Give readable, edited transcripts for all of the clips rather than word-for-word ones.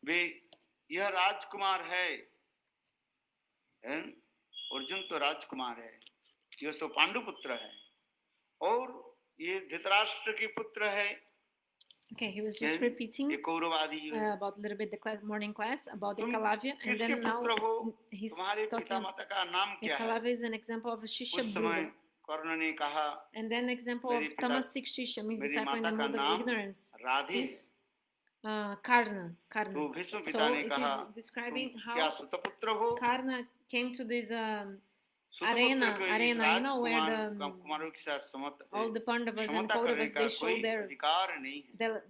वे यह राजकुमार है, अर्जुन तो राजकुमार है, यह तो पांडु पुत्र है, और ये धृतराष्ट्र के पुत्र है। Okay, he was just repeating about a little bit the morning class about Ekalavya, and then now he's talking. Ekalavya is an example of a Shishya Bhuva. And then example of Tamasic Shishya means disciple in the mode of ignorance is Karna. So it is describing how Karna came to this arena, you know, where all the Pandavas and Kauravas, they show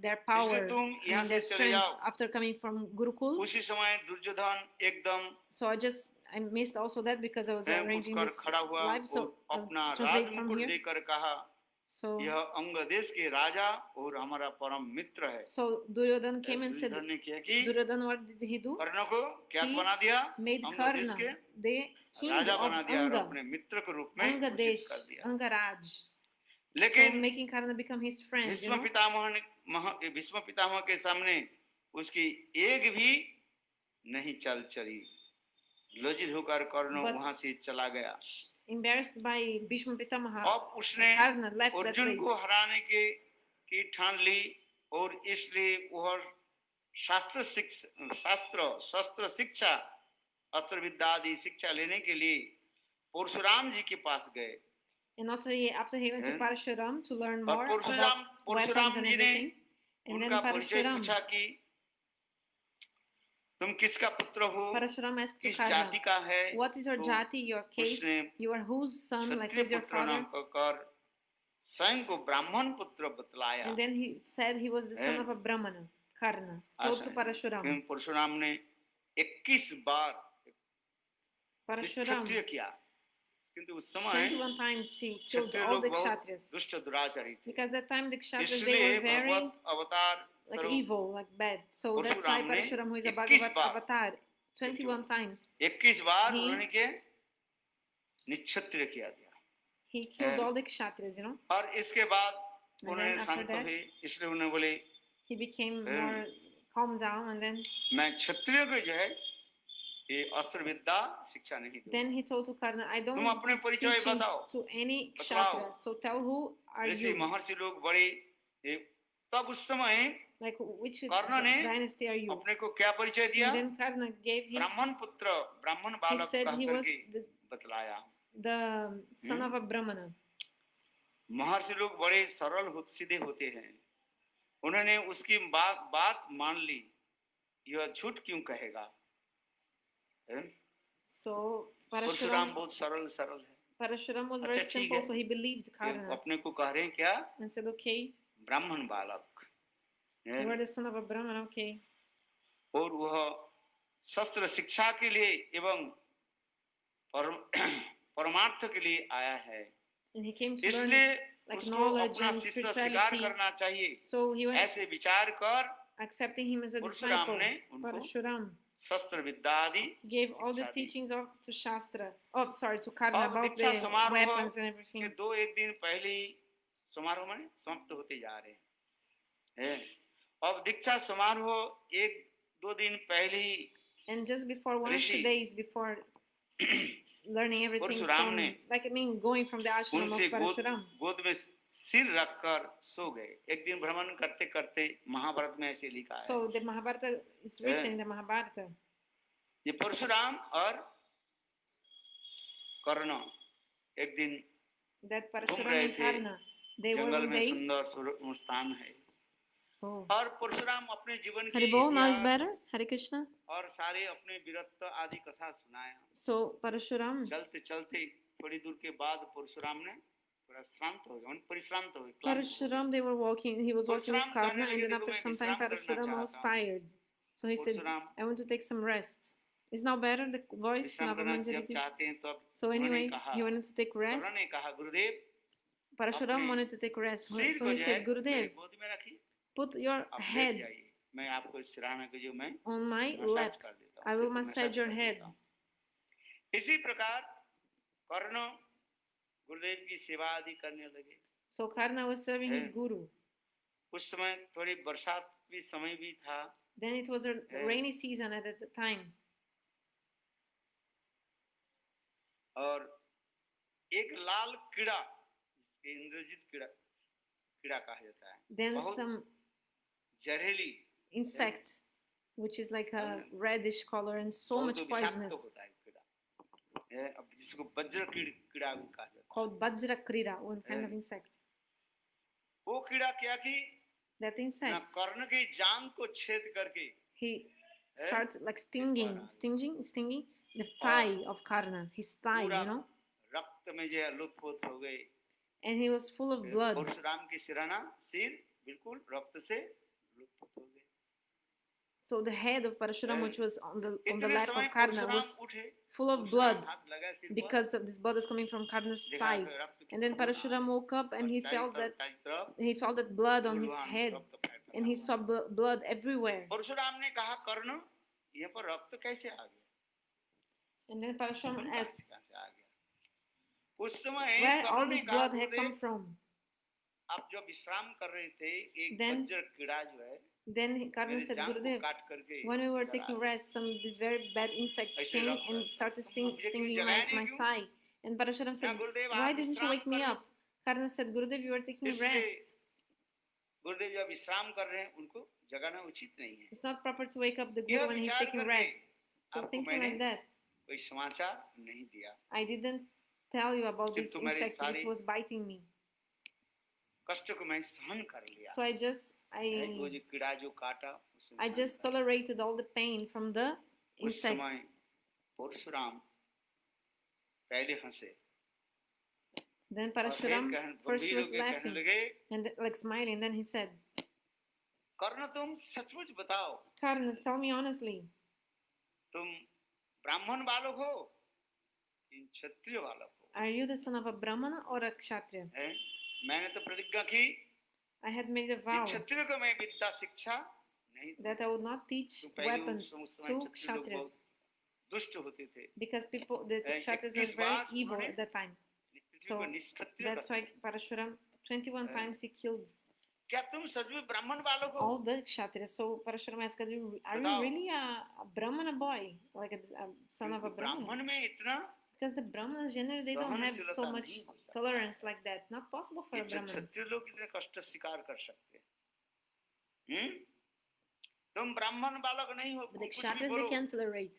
their power and their strength after coming from Gurukul. So I missed also that because I was arranging this live, so I'll translate from here. So So Duryodhan came and said, Duryodhan, what did he do? He made Karna the king of Anga, Anga Desh, Anga Raj. So making Karna become his friend. Bhishma Pitamah के सामने उसकी एक भी नहीं चल चली, लज्जित होकर कर्ण वहां से चला गया। Embarrassed by Bhishma Pitamaha, अब उसने अर्जुन को हराने की ठान ली, और इसलिए वह शस्त्र शिक्षा, अस्त्र विद्या आदि शिक्षा लेने के लिए परशुराम जी के पास गए। And also after he went to Parashuram to learn more about weapons and everything, and then Parashuram तुम किसका पुत्र हो, Parashuram asked किस जाति का है, what is your jati, your caste, you are whose son, like who is your father? स्वयं को ब्राह्मण पुत्र बतलाया। And then he said he was the son of a Brahmana, Karna, told to Parashuram. Parshuram ने 21 बार Parashuram किया, किंतु उस समय 21 times he killed all the Kshatriyas, दुष्ट दुराचारी थे, because that time the Kshatriyas, they were very like evil, like bad. So that's why Parashuram, who is a Bhagavat avatar, 21 times 21 बार उन्होंने के निक्षत्रिय किया दिया। He killed all the Kshatriyas, you know. और इसके बाद उन्होंने शांत हुए, इसलिए उन्होंने बोले, he became more calm down, and then मैं क्षत्रिय को जो है ये अस्त्र विद्या शिक्षा नहीं दूंगा। Then he told to Karna, I don't तुम अपने परिचय बताओ to any Kshatriya, so tell who are you? महर्षि लोग बड़े, तब उस समय like which dynasty are you? अपने को क्या परिचय दिया? And then Karna gave him ब्राह्मण पुत्र, ब्राह्मण बालक कहकर बतलाया, the son of a Brahmana. महर्षि लोग बड़े सरल सीधे होते हैं, उन्होंने उसकी बात मान ली, यह झूठ क्यों कहेगा? So परशुराम बहुत सरल है। Parashuram was very simple, so he believed Karna. अपने को कह रहे हैं क्या? And said, okay, ब्राह्मण बालक, you are the son of a Brahmana, okay. और वह शस्त्र शिक्षा के लिए एवं परमार्थ के लिए आया है, and he came to learn like उसको knowledge अपना and शिष्य स्वीकार spirituality. करना चाहिए। So he went ऐसे विचार कर accepting him as a disciple. Parashuram शस्त्र विद्या आदि gave all the teachings to Shastra. Oh, sorry, to Karna about the weapons and everything. एक दिन पहले समारोह में समाप्त होते जा रहे हैं। अब दीक्षा समारोह एक दो दिन पहले ही, and just before 1 or 2 days before learning everything from, like I mean going from the ashram of Parashuram, गोद में सिर रखकर सो गए। एक दिन भ्रमण करते करते महाभारत में ऐसे लिखा है। So the Mahabharata is written in the Mahabharata. ये परशुराम और कर्ण एक दिन that Parashuram and Karna, they were one day. सुंदर स्थान है। और परशुराम अपने जीवन की now is better. Hare Krishna. और सारे अपने वीरत्व आदि कथा सुनाया। So Parashuram, चलते चलते थोड़ी दूर के बाद परशुराम ने Parashuram, they were walking, he was walking with Karna, and then after some time Parashuram was tired. So he said, I want to take some rest. Is now better, the voice? So anyway, he wanted to take rest. Parashuram wanted to take rest. So he said, Gurudev, put your head on my lap. I will massage your head. गुरुदेव की सेवा आदि करने लगे। So Karna was serving his guru. उस समय थोड़ी बरसात भी समय भी था। Then it was a rainy season at the time. और एक लाल कीड़ा, जिसके इंद्रजीत कीड़ा कहा जाता है, then some जहरीली insect which is like a reddish color and so much poisonous, जिसको वज्र कीड़ा भी कहा जाता है, called Vajra Krida, one kind of insect. वो कीड़ा क्या कि that insect, कर्ण की जांग को छेद करके he starts like stinging the thigh of Karna, his thigh, you know, रक्त में जो लुप्त हो गए, and he was full of blood. Parshuram की सिर बिल्कुल रक्त से लुप्त हो गए. So the head of Parashuram, which was on the lap of Karna, was full of blood because of this blood is coming from Karna's thigh. And then Parashuram woke up and he felt that blood on his head, and he saw blood everywhere. Parshuram ने कहा, कर्ण, यहाँ पर रक्त कैसे आ गया? And then Parashuram asked, उस समय where all this blood had come from? आप जो विश्राम कर रहे थे, एक वज्र कीड़ा जो है, then Karna said, Gurudev, when we were taking rest, these very bad insects came and started stinging my thigh. And Parashuram said, why didn't you wake me up? Karna said, Gurudev, you were taking rest. गुरुदेव जब विश्राम कर रहे हैं, उनको जगाना उचित नहीं है. It's not proper to wake up the Guru when he's taking rest. So thinking like that, कोई समाचार नहीं दिया. I didn't tell you about this insect which was biting me. कष्ट को मैं सहन कर लिया. So वो जो कीड़ा जो काटा, I just tolerated all the pain from the insects. उस समय परशुराम पहले हंसे. Then Parashuram first was laughing and like smiling. Then he said, कर्ण, तुम सचमुच बताओ. Karna, tell me honestly. तुम ब्राह्मण बालक हो कि क्षत्रिय बालक हो? Are you the son of a Brahmana or a Kshatriya? मैंने तो प्रतिज्ञा की, I had made a vow क्षत्रिय को मैं विद्या शिक्षा नहीं, that I would not teach weapons to Kshatriyas, दुष्ट होते थे, because the Kshatriyas were very evil at that time. So that's why Parashuram 21 times he killed क्या तुम सच में ब्राह्मण बालक हो? all the Kshatriyas. So Parashuram asked, are you really a Brahmana boy, like a son of a Brahmana? Because the Brahmanas generally they don't have so much tolerance like that. Not possible for a Brahman. क्षत्रिय लोग कितने कष्ट स्वीकार कर सकते हैं? तुम ब्राह्मण बालक नहीं हो. But the Kshatriyas they can't tolerate.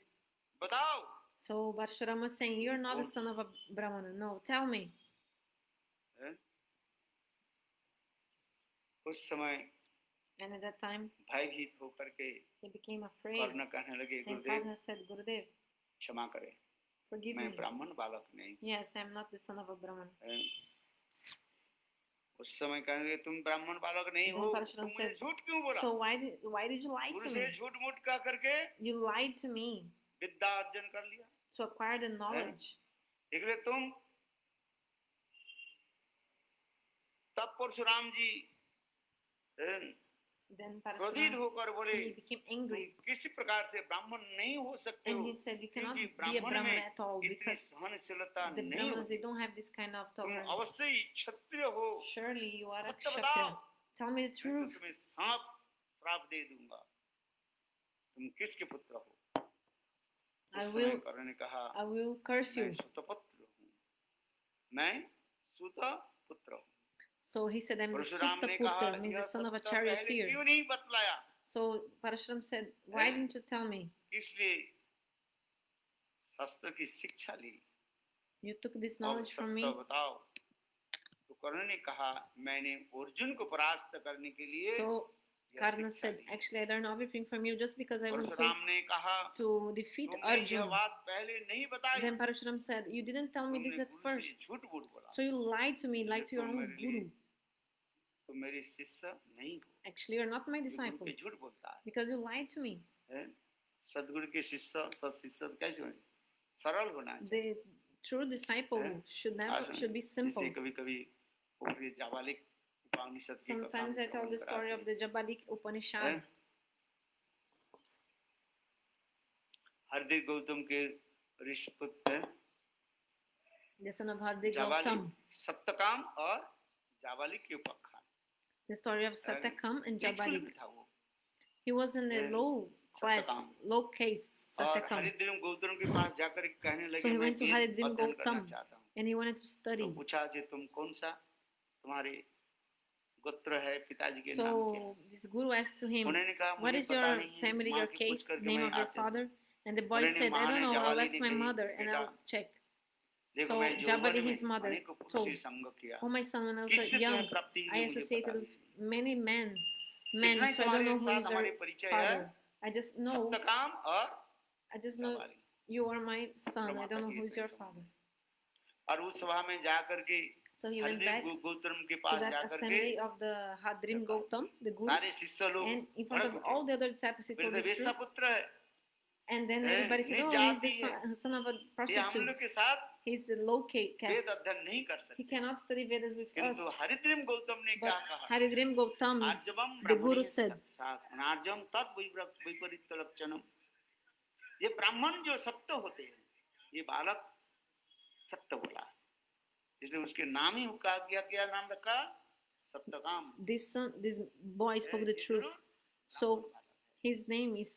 बताओ. So Parashuram was saying, you're not the son of a Brahmana. No, tell me. उस समय and at that time भयभीत होकर के he became afraid. कर्ण कहने लगे, and Karna said, Gurudev, क्षमा करें, forgive मैं me. ब्राह्मण बालक नहीं. Yes, I am not the son of a Brahman. उस समय कहने लगे, तुम ब्राह्मण बालक नहीं हो, तुम मुझे झूठ क्यों बोला? So why did you lie to me? झूठ मूठ कह करके you lied to me विद्या अर्जन कर लिया, to acquire the knowledge. इसलिए तुम तब परशुराम जी Then क्रोधित होकर बोले, he became angry. किसी प्रकार से ब्राह्मण नहीं हो सकते हो, and he said, you cannot be a Brahman at all because the Brahmanas they don't have this kind of tolerance. अवश्य ही क्षत्रिय हो. Surely you are a Kshatriya. Tell me the truth. तुम्हें सांप श्राप दे दूंगा. तुम किसके पुत्र हो? I will curse you. मैं सुतपुत्र हूँ. मैं सुतपुत्र हूँ. So he said, I'm the Sutaputra, means the son of a charioteer. So Parashuram said, why didn't you tell me? You took this knowledge from me. So Karna said, actually I learned everything from you just because I want to defeat Arjun. Then Parashuram said, you didn't tell me this at first. So you lied to me, lied to your own guru. Actually, you're not my disciple because you lied to me. The true disciple should be simple. Sometimes I tell the story of the Jabalik Upanishad. Hardik Gautam ke Rishput the son of Hardik Gautam. Satyakam और जाबालिक के उपाख्यान. The story of Satyakam and Jabalik. He was in a low class, low caste Satyakam. हरिद्रीम Gautam के पास जाकर कहने लगे So he went to मैं Haridrim अध्ययन करना Gautam चाहता हूँ। and he wanted to study. तो पूछा कि तुम कौन सा तुम्हारे गोत्र है पिताजी के नाम क्या? So this guru asked to him, उन्होंने कहा what मुझे is पता your नहीं है, family, माँ your की पूछ caste, करके name मैं of your आते father? And the boy उन्होंने said, I माँ don't ने know, I'll जवाली ask ने my कही mother and बेटा I'll check. देखो So मैं जो Jabali, वन his में mother, अनेक पुरुष told, से संग किया oh my son, when I was किससे young, तुम्हें प्राप्ति I हुई मुझे associated पता with नहीं। many men, इतना ही so I don't तुम्हारे know who साथ is your हमारे परिचय है father. I just know सप्तकाम और you are my son. I don't know who is your father. और उस सभा में जा करके So he went back Gautam के to पास that जा करके assembly of the Hadrim Gautam, the guru, सारे शिष्य लोग and in front of all the other disciples he told his truth. पुत्र है And then everybody said, oh, he's the son of a prostitute. He's a low caste. He cannot study Vedas with us. किंतु हरिद्रीम गौतम ने क्या कहा? Haridrim Gautam, the guru said, नार्जम तद विपरीत लक्षणम, ये ब्राह्मण जो सत्य होते हैं, ये बालक सत्य बोला, इसलिए उसके नाम ही क्या नाम रखा? Satyakam. This boy spoke the truth, so his name is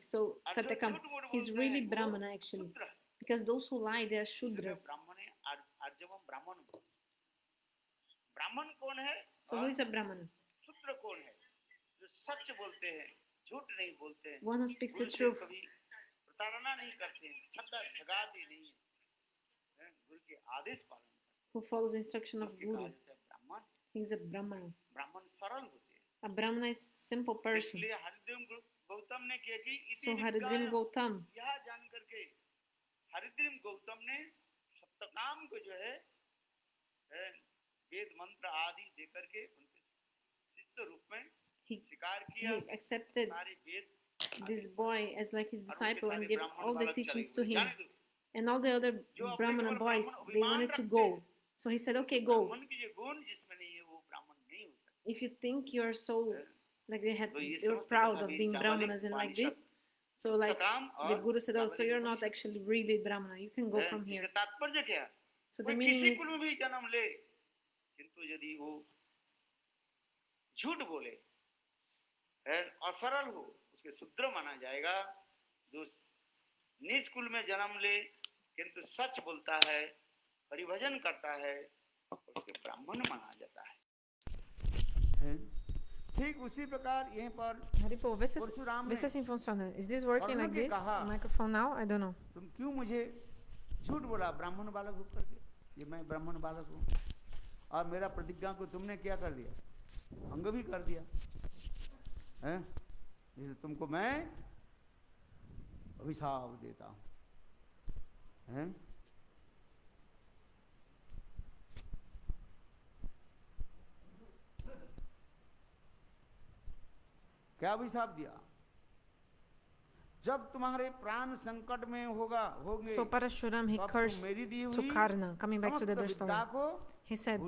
so Satyakam. He's really Brahmana actually, because those who lie they are Shudras. ब्राह्मण कौन है? So who is a Brahmana? शूद्र कौन है? जो सच बोलते हैं, झूठ नहीं बोलते हैं, one who speaks the truth, प्रताड़ना नहीं करते हैं, ठगाते नहीं हैं, गुरु के आदेश पालन करते हैं, who follows the instruction of Guru. He's a Brahmana. ब्राह्मण सरल होते हैं. A Brahmana is simple person. इसलिए हरिद्रीम गौतम ने किया कि So Haridrim Gautam, यह जान करके हरिद्रीम गौतम ने सप्तकाम को जो है वेद मंत्र आदि दे करके उनके शिष्य रूप में स्वीकार किया. he accepted this boy as like his disciple and gave all the teachings to him. And all the other Brahmana boys, they wanted to go. So he said, okay, go. If you think you're so, like you're proud of being Brahmanas and like this, so like the Guru said, oh, so you're not actually really Brahmana, you can go from here. So the meaning is, किंतु यदि वो झूठ बोले, असरल हो, उसके शूद्र माना जाएगा. जो नीच कुल में जन्म ले किंतु सच बोलता है, परिभजन करता है, उसके ब्राह्मण माना जाता है. ठीक उसी प्रकार यहीं पर Parshuram vê se assim funciona. Is this working like this? Microphone now? I don't know. तुम क्यों मुझे झूठ बोला ब्राह्मण बालक होकर के? ये मैं ब्राह्मण बालक हूँ और मेरा प्रतिज्ञा को तुमने क्या कर दिया? अंग भी कर दिया है. इसलिए तुमको मैं अभिशाप देता हूँ. क्या अभिशाप दिया? जब तुम्हारे प्राण संकट में होंगे, So Parashuram, he cursed Sukarna. Coming back to the other story, he said,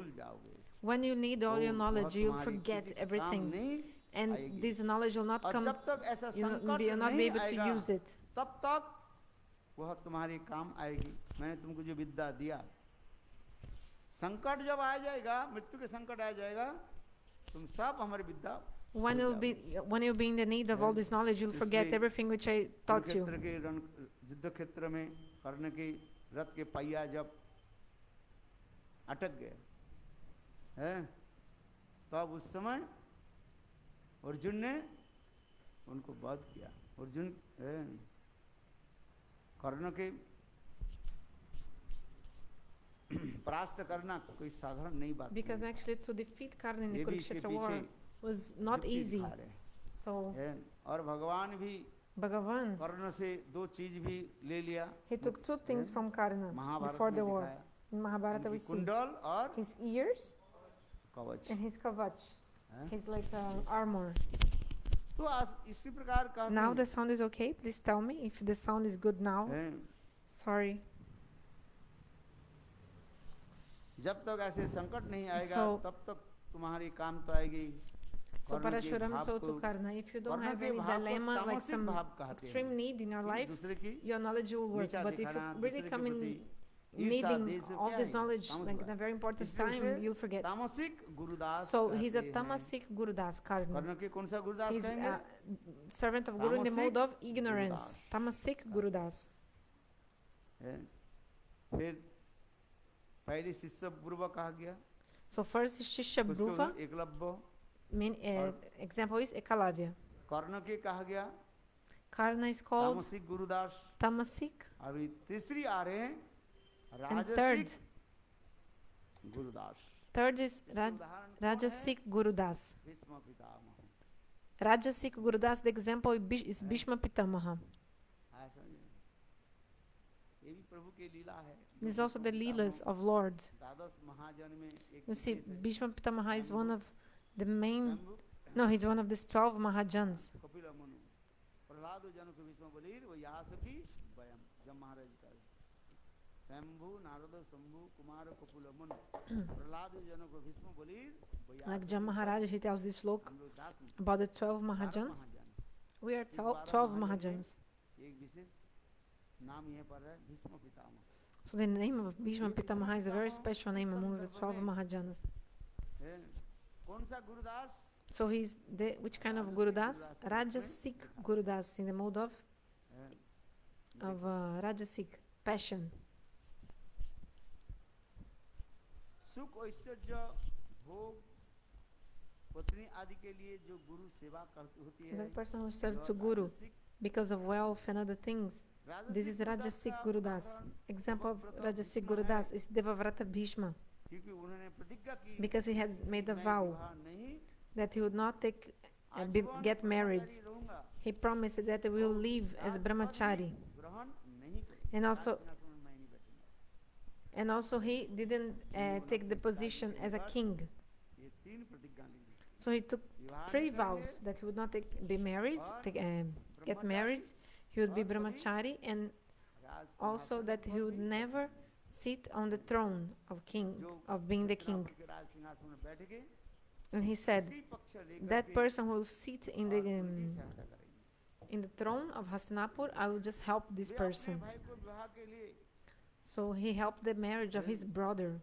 when you need all your knowledge, you'll forget everything, and this knowledge will not come, you'll not be able to use it. तब तक वह तुम्हारे काम आएगी. मैंने तुमको जो विद्या दिया, संकट जब आ जाएगा, मृत्यु के संकट आ जाएगा, तुम सब हमारी विद्या. When you'll be in the need of all this knowledge, you'll forget everything which I taught you. युद्ध क्षेत्र में कर्ण के रथ के पहिया जब अटक गए हैं, तब उस समय अर्जुन ने उनको वध किया. अर्जुन कर्ण के परास्त करना कोई साधारण नहीं बात. Because actually to defeat Karna in the Kurukshetra war was not easy. So और भगवान भी कर्ण से दो चीज भी ले लिया. He took two things from Karna before the war. In Mahabharata we see कुंडल और his ears कवच and his kavach, his like armor. तो इसी प्रकार का. Now the sound is okay. Please tell me if the sound is good now. Sorry. जब तक ऐसे संकट नहीं आएगा, तब तक तुम्हारी काम तो आएगी. So Parashuram told to Karna, if you don't have any dilemma, like some extreme need in your life, your knowledge will work. But if you really come needing all this knowledge like in a very important time, you'll forget. So he's a Tamasic Gurudas Karna. He's a servant of Guru in the mode of ignorance. Tamasic Gurudas. So first is Shishya Bhruva. Main example is Ekalavya. Karna is called Tamasic. And third is Rajasic Gurudas. Rajasic Gurudas, the example is Bhishma Pitamaha. This is also the Leelas of Lord. You see, Bhishma Pitamaha is one of the main, no, he's one of these 12 Mahajans. Like Jam Maharaj, he tells this slok about the 12 Mahajans. We are 12 Mahajans. So the name of Bhishma Pitamaha is a very special name among the 12 Mahajanas. So he's which kind of Gurudas? Rajasic Gurudas, in the mode of Rajasic, passion. The person who serves to Guru because of wealth and other things. This is Rajasic Gurudas. Example of Rajasic Gurudas is Devavrata Bhishma. Because he had made a vow that he would not get married. He promised that he will live as brahmachari. And also he didn't take the position as a king. So he took 3 vows that he would not get married, he would be brahmachari, and also that he would never sit on the throne of being the king. And he said, that person who will sit in the throne of Hastinapur, I will just help this person. So he helped the marriage of his brother.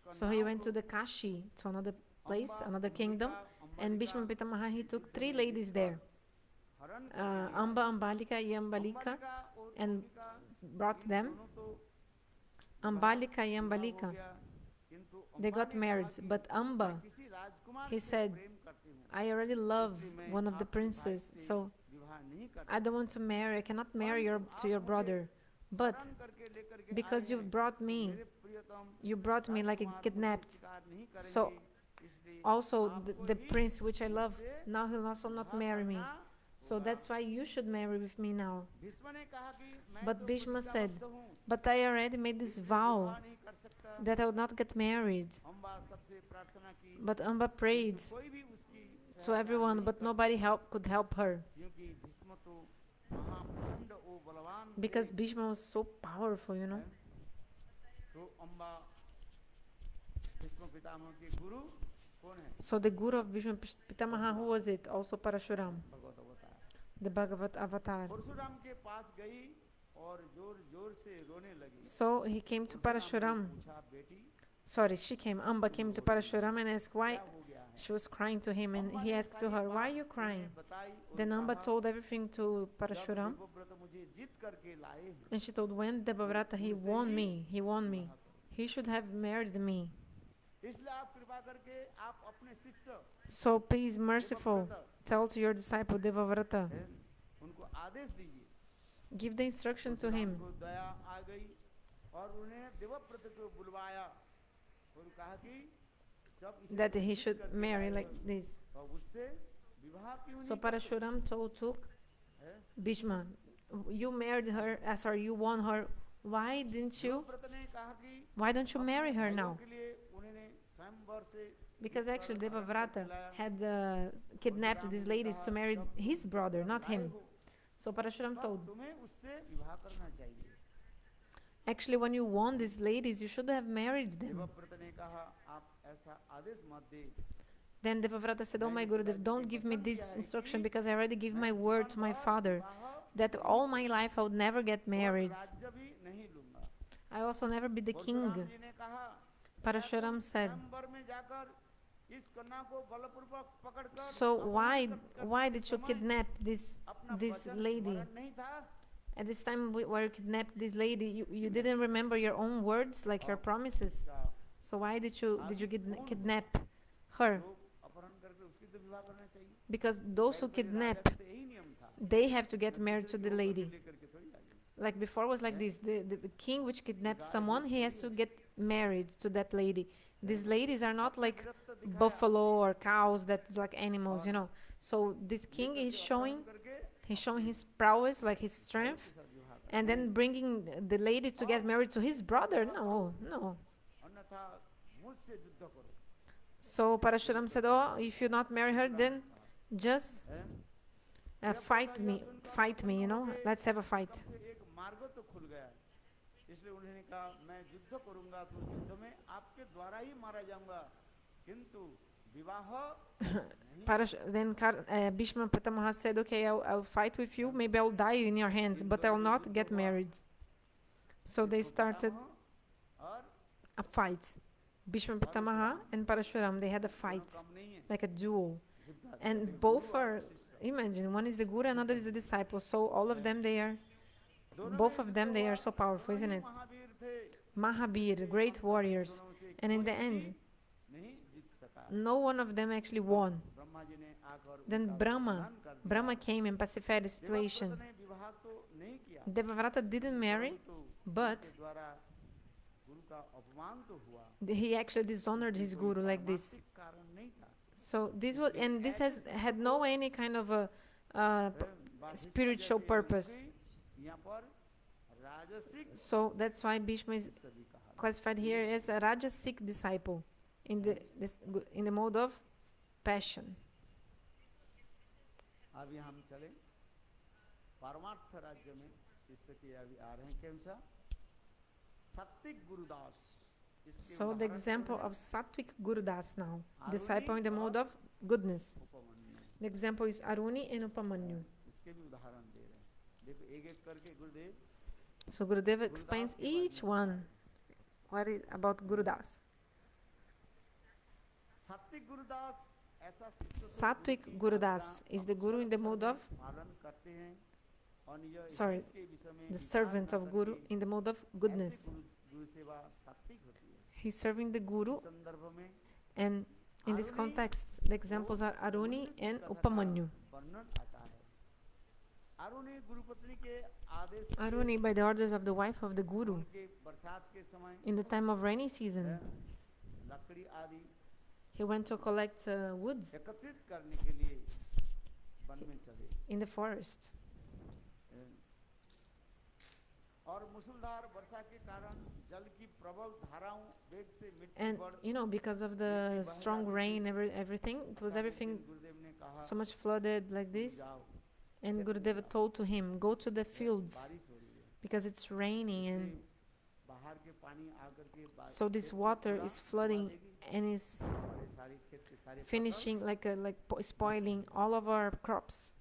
So he went to the Kashi, to another place, another kingdom, and Bhishma Pitamaha, he took 3 ladies there. Amba, Ambalika, Yambalika, and brought them. Ambalika, Yambalika, they got married, but Amba, he said, I already love one of the princes, so I don't want to marry, I cannot marry to your brother. But because you brought me like a kidnapped, so also the prince which I love, now he'll also not marry me. So that's why you should marry with me now. But Bhishma said, but I already made this vow that I would not get married. But Amba prayed to everyone, but nobody could help her. Because Bhishma was so powerful, you know. So the guru of Bhishma Pitamaha, who was it? Also Parashuram, the Bhagavat avatar. So he came to Parashuram. Amba came to Parashuram and asked why she was crying to him, and he asked to her, why are you crying? Then Amba told everything to Parashuram, and she told, when Devavrata, he won me, he should have married me. So please, merciful, tell to your disciple Devavrata, give the instruction to him that he should marry like this. So Parashuram took Bhishma, you married her, you won her, why don't you marry her now? Because actually Devavrata had kidnapped these ladies to marry his brother, not him. So Parashuram told, actually when you won these ladies, you should have married them. Then Devavrata said, oh my Gurudev, don't give me this instruction, because I already gave my word to my father that all my life I would never get married. I also never be the king. Parashuram said. So why did you kidnap this lady? At this time where you kidnapped this lady, you didn't remember your own words, like your promises. So why did you kidnap her? Because those who kidnap, they have to get married to the lady. Like before was like this, the king which kidnapped someone, he has to get married to that lady. These ladies are not like buffalo or cows, that's like animals, you know. So this king is showing his prowess, like his strength, and then bringing the lady to get married to his brother. No. So Parashuram said, oh, if you not marry her, then just fight me, you know, let's have a fight. Then Bhishma Pitamaha said, okay, I'll fight with you, maybe I'll die in your hands, but I'll not get married. So they started a fight. Bhishma Pitamaha and Parashuram, they had a fight, like a duel. And both are, imagine, one is the guru, another is the disciple. So all of them, both of them, they are so powerful, isn't it? Mahabir, great warriors. And in the end, no one of them actually won. Then Brahma came and pacified the situation. Devavrata didn't marry, but he actually dishonored his guru like this. So this was, and this had no any kind of a spiritual purpose. So that's why Bhishma is classified here as a Rajasic disciple in the mode of passion. So the example of Sattvic Gurudas now, disciple in the mode of goodness. The example is Aruni and Upamanyu. So Gurudev explains each one. What is about Gurudas? Sattvic Gurudas is the guru in the mode of, the servant of guru in the mode of goodness. He's serving the guru, and in this context, the examples are Aruni and Upamanyu. Aruni, by the orders of the wife of the guru, in the time of rainy season, he went to collect wood in the forest. And you know, because of the strong rain, everything so much flooded like this. And Gurudeva told to him, go to the fields because it's raining, and so this water is flooding and is finishing like spoiling all of our crops.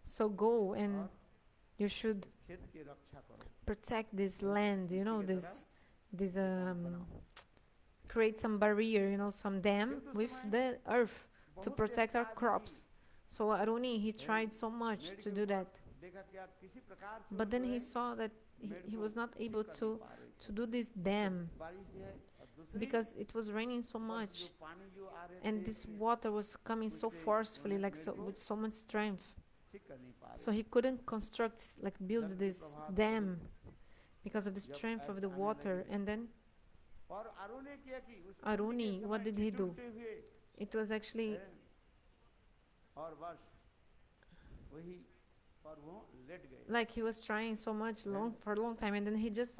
So go and you should protect this land, you know, this create some barrier, you know, some dam with the earth to protect our crops. So Aruni, he tried so much to do that, but then he saw that he was not able to do this dam because it was raining so much, and this water was coming so forcefully, like with so much strength. So he couldn't build this dam because of the strength of the water. And then Aruni, what did he do? It was actually like he was trying so much for a long time, and then he just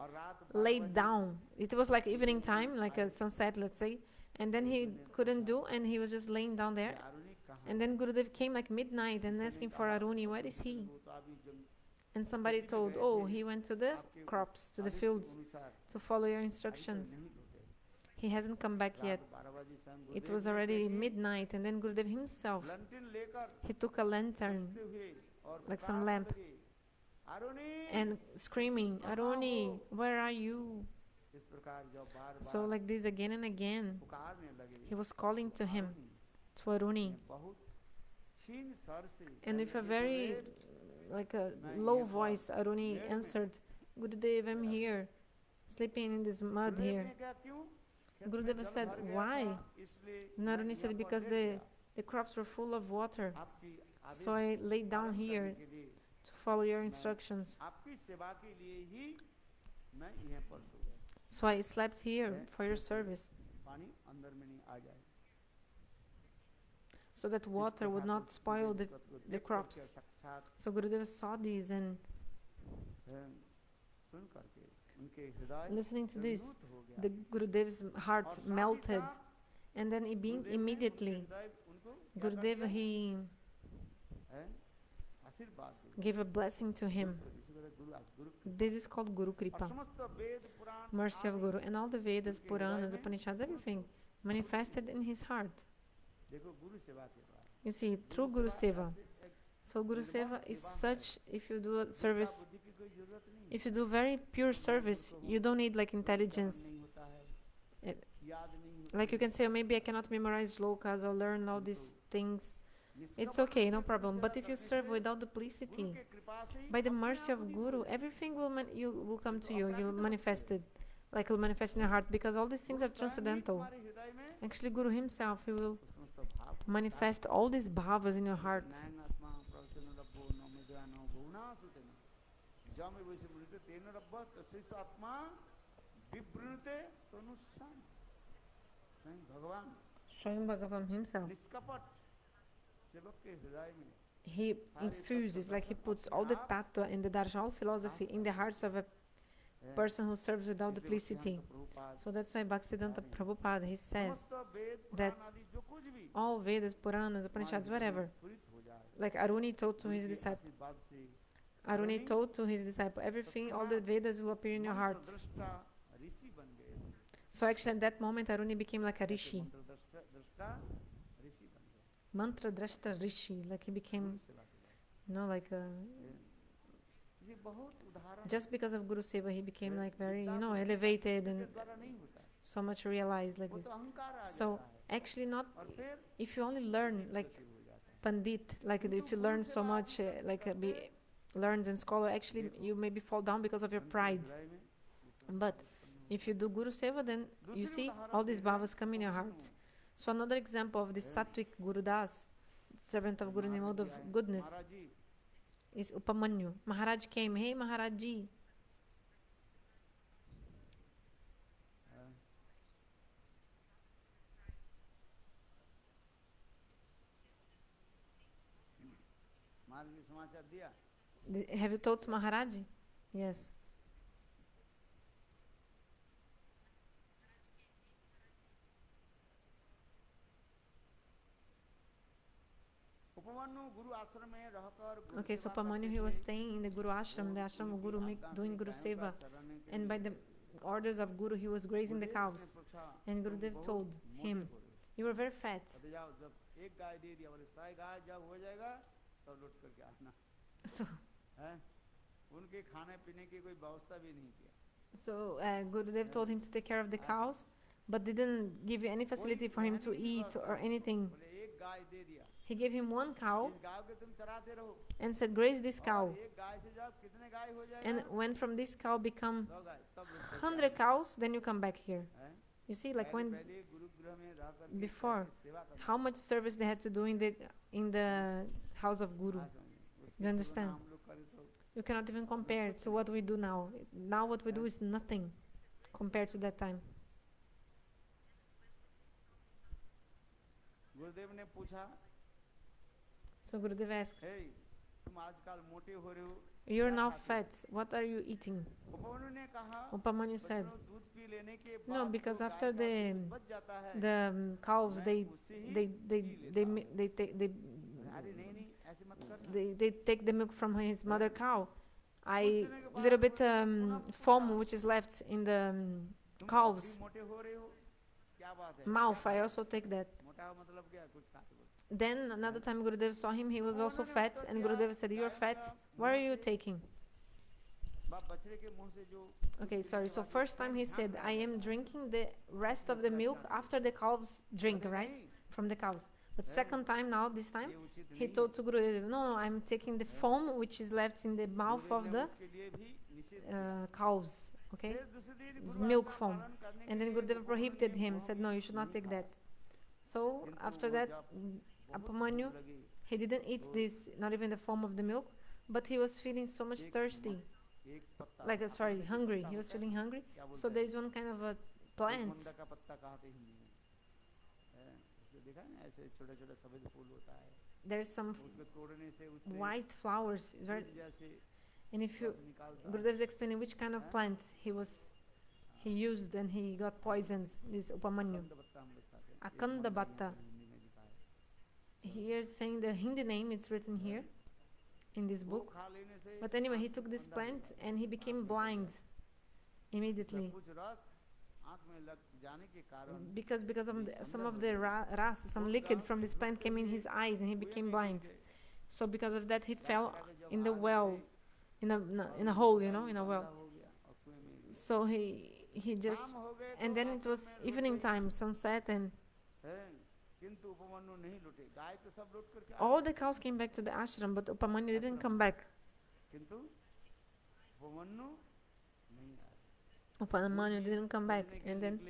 laid down. It was like evening time, like a sunset, let's say, and then he couldn't do, and he was just laying down there. And then Gurudev came like midnight and asking for Aruni, where is he? And somebody told, oh, he went to the crops, to the fields, to follow your instructions. He hasn't come back yet. It was already midnight, and then Gurudev himself, he took a lantern, like some lamp, and screaming, Aruni, where are you? So like this again and again, he was calling to him, to Aruni. And with a very, like a low voice, Aruni answered, Gurudev, I'm here, sleeping in this mud here. Gurudeva said, why? And Aruni said, because the crops were full of water, so I laid down here to follow your instructions. So I slept here for your service, so that water would not spoil the crops. So Gurudeva saw this, and listening to this, the Gurudev's heart melted, and then immediately Gurudeva, he gave a blessing to him. This is called Guru Kripa, mercy of Guru. And all the Vedas, Puranas, Upanishads, everything manifested in his heart. You see, through Guru Seva. So Guru Seva is such, if you do a service, if you do very pure service, you don't need like intelligence. Like you can say, oh, maybe I cannot memorize shlokas or learn all these things. It's okay, no problem. But if you serve without duplicity, by the mercy of Guru, everything will come to you. You'll manifest it, like you'll manifest in your heart, because all these things are transcendental. Actually, Guru himself, he will manifest all these bhavas in your heart. Swayam Bhagavan himself, he infuses, like he puts all the tattva and the darshan philosophy in the hearts of a person who serves without duplicity. So that's why Bhaktisiddhanta Prabhupada, he says that all Vedas, Puranas, Upanishads, whatever, like Aruni told to his disciple, everything, all the Vedas will appear in your heart. So actually at that moment Aruni became like a rishi, mantra drashta rishi, like he became, like a, just because of Guru Seva he became like very, elevated and so much realized like this. So actually not, if you only learn like Pandit, like if you learn so much, be learned and scholar, actually you maybe fall down because of your pride. But if you do Guru Seva, then you see all these bhavas come in your heart. So another example of this Sattvic Gurudas, servant of Guru Nimod of goodness, is Upamanyu. Maharaj came, hey Maharaj ji. Have you told Maharaj? Yes. Okay, so Upamanyu, he was staying in the Guru Ashram, the ashram of Guru, doing Guru Seva, and by the orders of Guru, he was grazing the cows. And Gurudev told him, you were very fat. So Gurudev told him to take care of the cows, but didn't give you any facility for him to eat or anything. He gave him one cow and said, graze this cow. And when from this cow become 100 cows, then you come back here. You see, like when before, how much service they had to do in the house of Guru. Do you understand? You cannot even compare to what we do now. Now what we do is nothing compared to that time. So Gurudev asked, you're now fat, what are you eating? Upamanyu said, no, because after the cows, they take the milk from his mother cow. I little bit foam which is left in the calves mouth, I also take that. Then another time Gurudev saw him, he was also fat, and Gurudev said, you're fat, what are you taking? Okay, sorry. So first time he said, I am drinking the rest of the milk after the calves drink, right? From the cows. But second time now, this time, he told to Gurudev, no, I'm taking the foam which is left in the mouth of the cows, okay? It's milk foam. And then Gurudev prohibited him, said, no, you should not take that. So after that, Upamanyu, he didn't eat this, not even the foam of the milk, but he was feeling so much thirsty. Like, sorry, hungry. He was feeling hungry. So there's one kind of a plant. There's some white flowers, right? And if you, Gurudev is explaining which kind of plant he used and he got poisoned, this Upamanyu. Akanda Batta. Here saying the Hindi name, it's written here in this book. But anyway, he took this plant and he became blind immediately. Because of some of the ras, some liquid from this plant came in his eyes and he became blind. So because of that, he fell in the well, in a hole, in a well. So he just, and then it was evening time, sunset, and all the cows came back to the ashram, but Upamanyu didn't come back. Upamanyu didn't come back, and then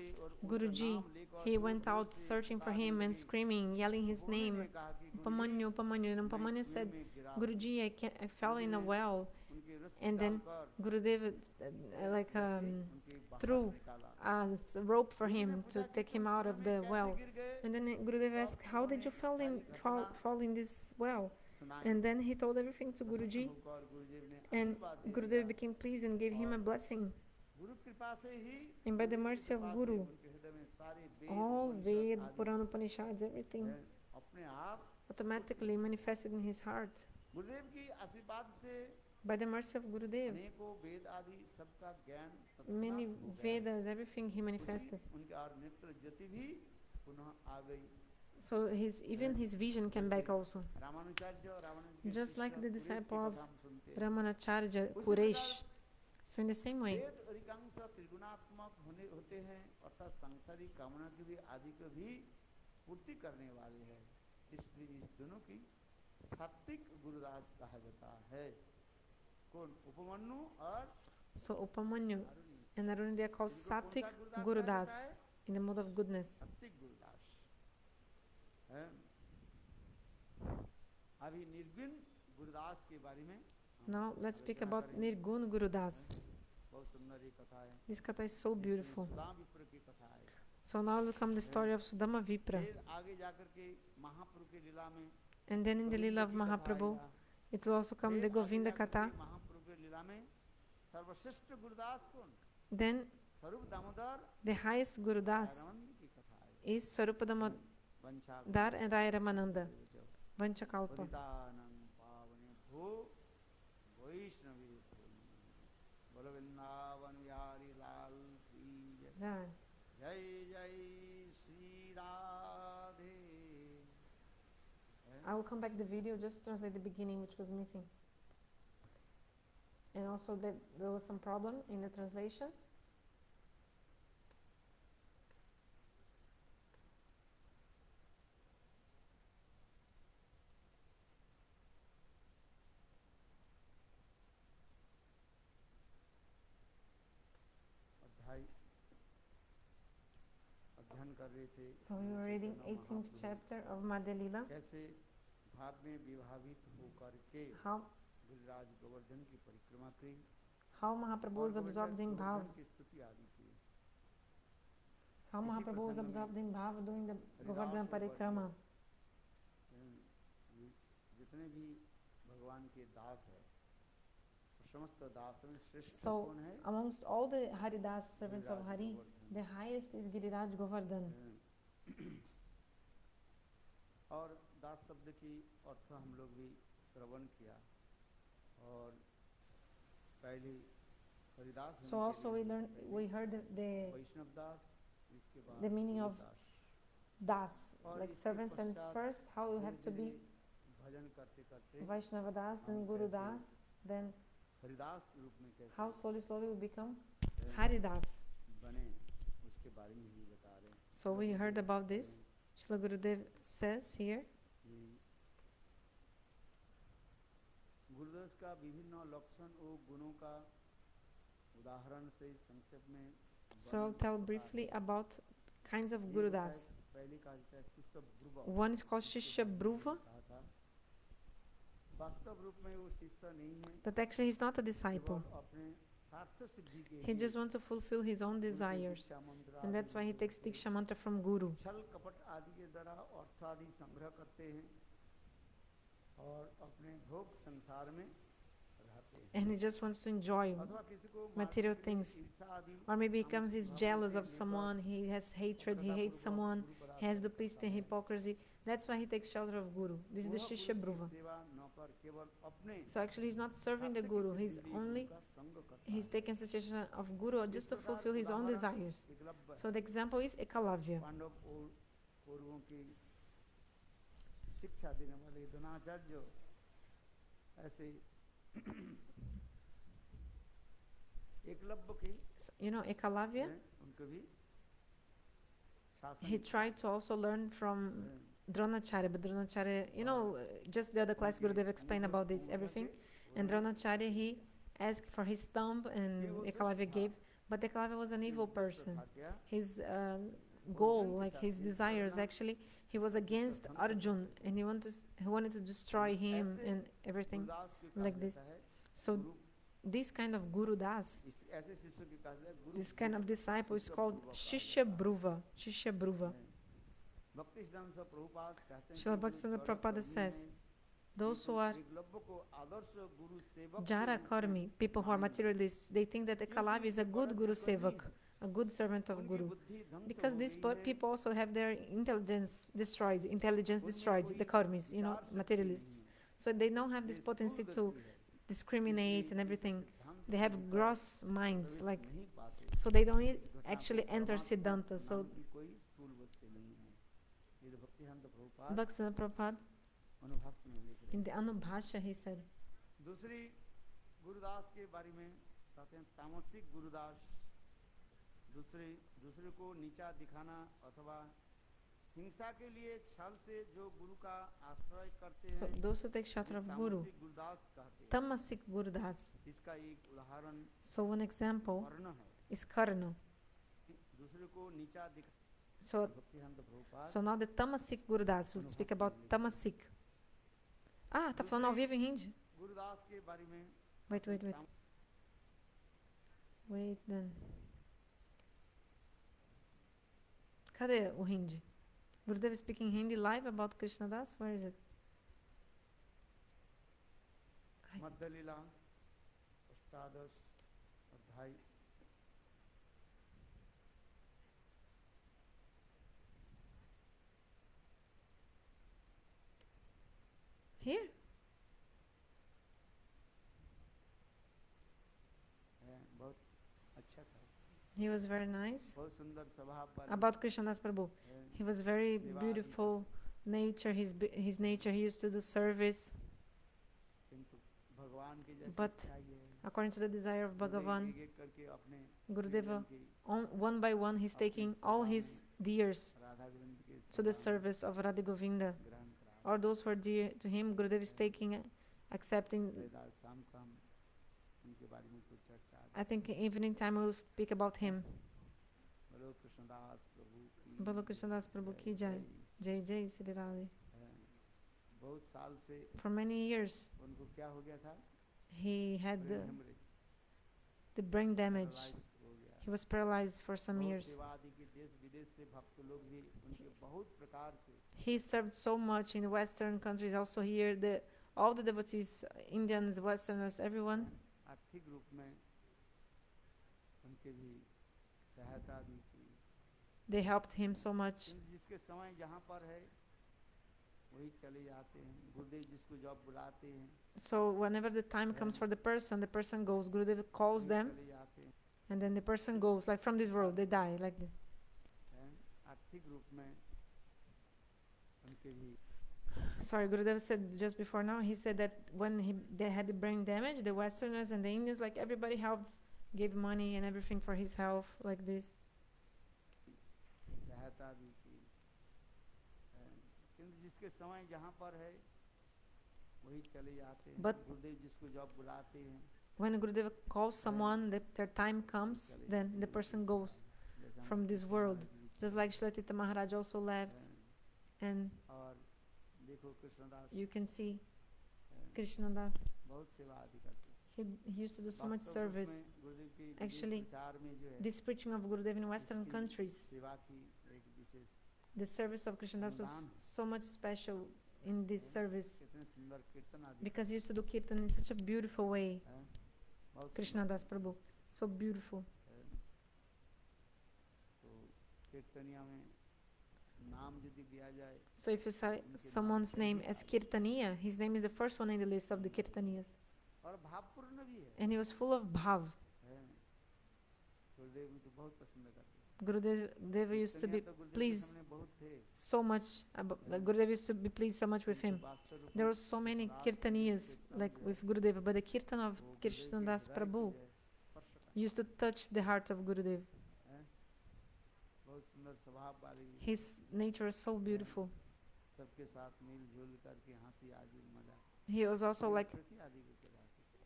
Guruji, he went out searching for him and screaming, yelling his name, Upamanyu, Upamanyu. And Upamanyu said, Guruji, I fell in a well. And then Gurudev threw a rope for him to take him out of the well. And then Gurudev asked, how did you fall in this well? And then he told everything to Guruji, and Gurudev became pleased and gave him a blessing. And by the mercy of Guru, all Ved, Purana, Upanishads, everything automatically manifested in his heart. By the mercy of Gurudev, many Vedas, everything he manifested. So even his vision came back also. Just like the disciple of Ramanacharya, Kuresh. So in the same way, so Upamanyu and Arun, they are called Sattvic Gurudas, in the mode of goodness. Now let's speak about Nirgun Gurudas. This katha is so beautiful. So now will come the story of Sudama Vipra. And then in the Lila of Mahaprabhu, it will also come the Govinda Katha. Then the highest Gurudas is Swarupa Damodar and Raya Ramananda, Vanchakalpa. I will come back the video, just translate the beginning, which was missing. And also that there was some problem in the translation. So we were reading 18th chapter of Madhya Lila. How Mahaprabhu was absorbed in Bhav. How Mahaprabhu was absorbed in Bhav doing the Govardhan Parikrama. So amongst all the Haridas, servants of Hari, the highest is Giriraj Govardhan. So also we heard the meaning of Das, like servants, and first how you have to be Vaishnava Das, then Guru Das, then how slowly we become Haridas. So we heard about this. Srila Gurudev says here. So I'll tell briefly about kinds of Gurudas. One is called Shishya Bhruva. That actually he's not a disciple. He just wants to fulfill his own desires. And that's why he takes Diksha mantra from Guru. And he just wants to enjoy material things. Or maybe he's jealous of someone, he has hatred, he hates someone, he has duplicity and hypocrisy. That's why he takes shelter of Guru. This is the Shishya Bhruva. So actually he's not serving the Guru, he's taking situation of Guru just to fulfill his own desires. So the example is Ekalavya. You know, Ekalavya, he tried to also learn from Dronacharya, but Dronacharya, you know, just the other class Gurudev explained about this, everything. And Dronacharya, he asked for his thumb and Ekalavya gave, but Ekalavya was an evil person. His goal, like his desires, actually, he was against Arjun and he wanted to destroy him and everything like this. So this kind of Guru Das, this kind of disciple is called Shishya Bhruva. Shishya Bhruva. Srila Bhaktisiddhanta Prabhupada says, those who are Jara Karmi, people who are materialists, they think that Ekalavya is a good Guru Sevak, a good servant of Guru. Because these people also have their intelligence destroyed, the Karmis, you know, materialists. So they don't have this potency to discriminate and everything. They have gross minds, like, so they don't actually enter Siddhanta. So Bhaktisiddhanta Prabhupada, in the Anubhashya, he said, so those who take shelter of Guru, Tamasik Gurudas. So one example is Karna. So now the Tamasik Gurudas, we'll speak about Tamasik. Ah, tá falando ao vivo em hindi? Wait. Wait then. Cadê o hindi? Gurudev is speaking Hindi live about Krishna Das? Where is it? Madhalila, Ashtadas, Adhai. Here? He was very nice. About Krishnadas Prabhu. He was very beautiful nature, his nature, he used to do service. But according to the desire of Bhagavan, Gurudeva, one by one, he's taking all his dears to the service of Radha Govinda. Or those who are dear to him, Gurudev is accepting. I think evening time we will speak about him. Bolo Krishnadas Prabhu ki jai. Jai Jai Sri Radhe. For many years, he had the brain damage. He was paralyzed for some years. He served so much in the Western countries, also here. All the devotees, Indians, Westerners, everyone, they helped him so much. So whenever the time comes for the person goes. Gurudev calls them, and then the person goes, like from this world, they die, like this. sorry, Gurudev said just before now, he said that when they had the brain damage, the Westerners and the Indians, like everybody helps, gave money and everything for his health, like this. But when Gurudev calls someone, their time comes, then the person goes from this world. Just like Shlatita Maharaj also left. And you can see Krishnadas. He used to do so much service. Actually, this preaching of Gurudev in Western countries, the service of Krishnadas was so much special in this service because he used to do kirtan in such a beautiful way. Krishnadas Prabhu, so beautiful. So if you say someone's name as Kirtaniya, his name is the first one in the list of the Kirtaniyas. And he was full of bhav. Gurudev used to be pleased so much. Gurudev used to be pleased so much with him. There were so many Kirtaniyas like with Gurudev, but the Kirtan of Krishnadas Prabhu used to touch the heart of Gurudev. His nature is so beautiful. He was also like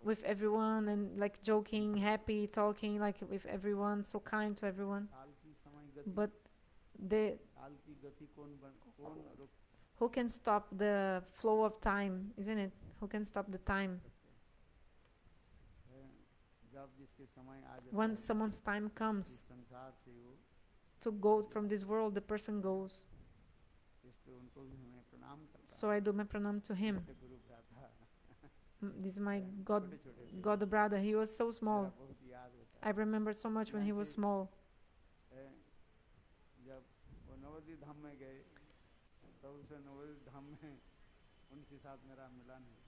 with everyone and like joking, happy, talking like with everyone, so kind to everyone. But who can stop the flow of time, isn't it? Who can stop the time? When someone's time comes to go from this world, the person goes. So I do my pranam to him. This is my God brother. He was so small. I remember so much when he was small.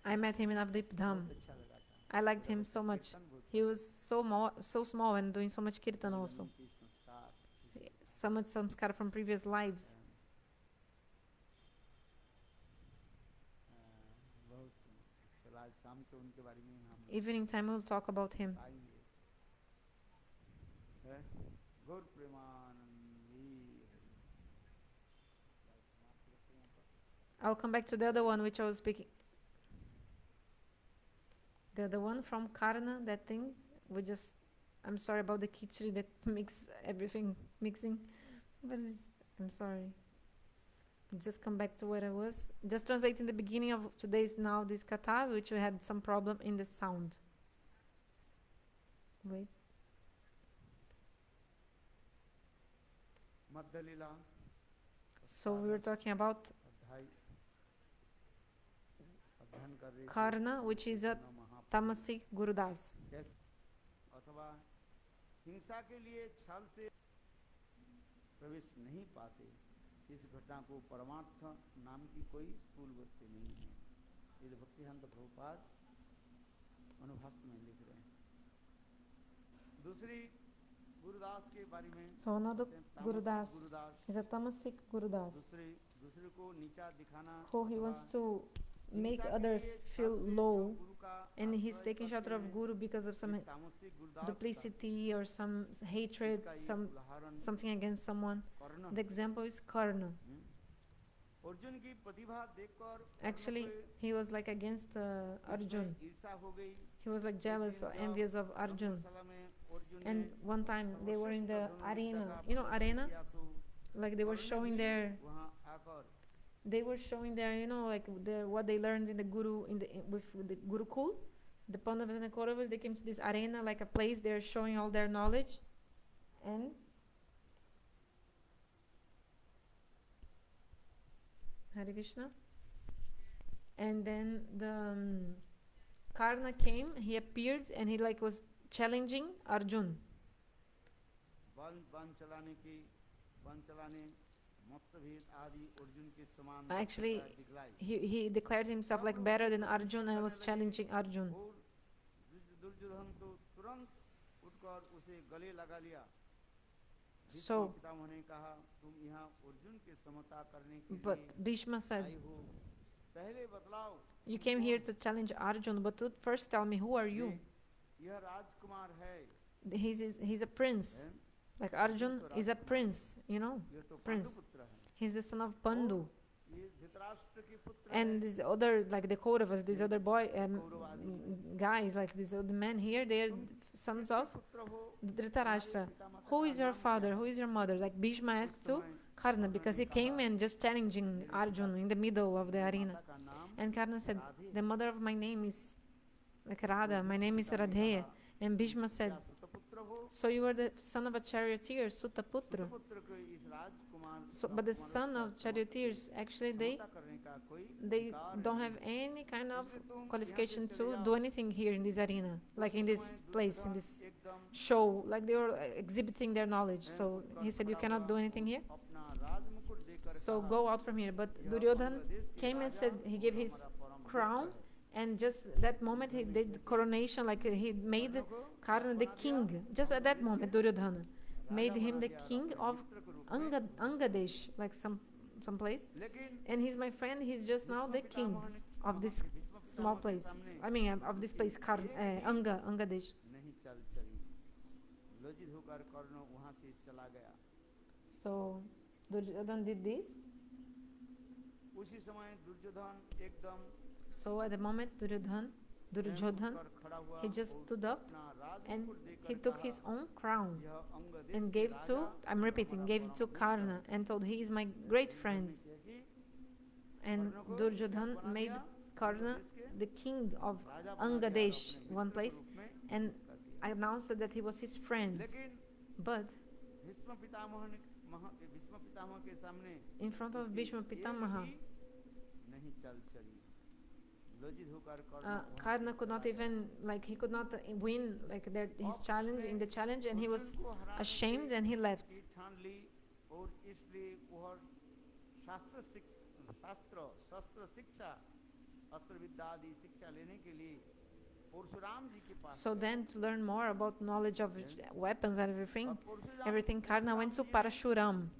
I met him in Navadvip Dham. I liked him so much. He was so small and doing so much kirtan also. So much samskar from previous lives. Evening time we'll talk about him. I'll come back to the other one which I was speaking. The other one from Karna, that thing. I'm sorry about the khichdi that mix everything mixing. But I'm sorry. Just come back to where I was. Just translating the beginning of today's now this katha, which we had some problem in the sound. Wait. So we were talking about Karna, which is a tamasic Gurudas. इस घटना को परमार्थ नाम की कोई स्थूल वस्तु नहीं है। ये भक्तिसिद्धांत प्रभुपाद अनुभाष्य में लिख रहे हैं। दूसरी गुरुदास के बारे में So another Gurudas is a tamasic Gurudas. दूसरे को नीचा दिखाना, who he wants to make others feel low, and he's taking shelter of Guru because of some duplicity or some hatred, something against someone. The example is Karna. Actually, he was like against Arjun. He was like jealous or envious of Arjun. And one time they were in the arena. You know arena? Like they were showing their, you know, like what they learned in the Guru, with the Gurukul. The Pandavas and the Kauravas, they came to this arena, like a place. They're showing all their knowledge. And Hare Krishna. And then the Karna came, he appeared, and he like was challenging Arjun. Actually, he declared himself like better than Arjun and was challenging Arjun. So, but Bhishma said, You came here to challenge Arjun, but first tell me, who are you? He's a prince. Like Arjun is a prince, you know, prince. He's the son of Pandu. And this other, like the Kauravas, these other guys, like these other men here, they are sons of Dhritarashtra. Who is your father? Who is your mother? Like Bhishma asked to Karna, because he came and just challenging Arjun in the middle of the arena. And Karna said, the mother of my name is like Radha, my name is Radheya. And Bhishma said, so you are the son of a charioteer, Sutaputra. So, but the son of charioteers, actually they don't have any kind of qualification to do anything here in this arena, like in this place, in this show, like they were exhibiting their knowledge. So he said, you cannot do anything here, so go out from here. But Duryodhan came and said, he gave his crown, and just that moment he did coronation, like he made Karna the king. Just at that moment, Duryodhana made him the king of Angadesh, like some place. And he's my friend. He's just now the king of this small place. I mean, of this place, Angadesh. So Duryodhan did this. So at the moment Duryodhan, he just stood up and he took his own crown and gave to, I'm repeating, gave it to Karna and told, he is my great friend. And Duryodhan made Karna the king of Angadesh, one place, and announced that he was his friend. But in front of Bhishma Pitamaha, Karna could not even, like, he could not win, like, his challenge, in the challenge, and he was ashamed and he left. So then, to learn more about knowledge of weapons and everything, Karna went to Parashuram.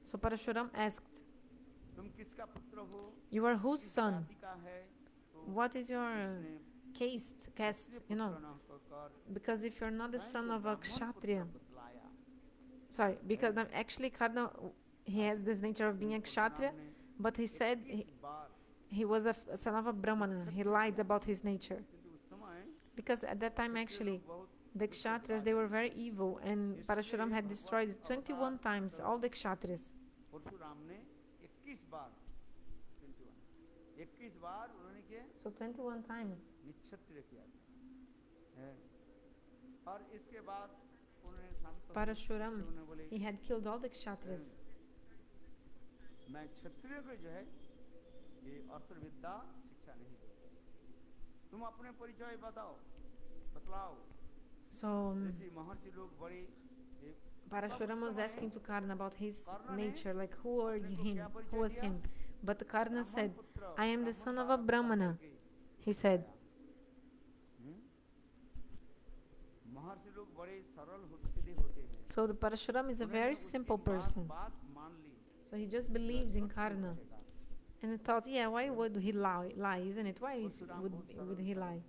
So Parashuram asked, you are whose son? What is your caste, you know? Because if you're not the son of a Kshatriya, sorry, because actually Karna, he has this nature of being a Kshatriya, but he said he was a son of a Brahmana. He lied about his nature. Because at that time, actually, the Kshatriyas, they were very evil, and Parashuram had destroyed 21 times all the Kshatriyas. So 21 times. Parashuram, he had killed all the Kshatriyas. So Parashuram was asking to Karna about his nature, like who was him. But Karna said, I am the son of a Brahmana, he said. So the Parashuram is a very simple person. So he just believes in Karna. And he thought, yeah, why would he lie, isn't it? Why would he lie?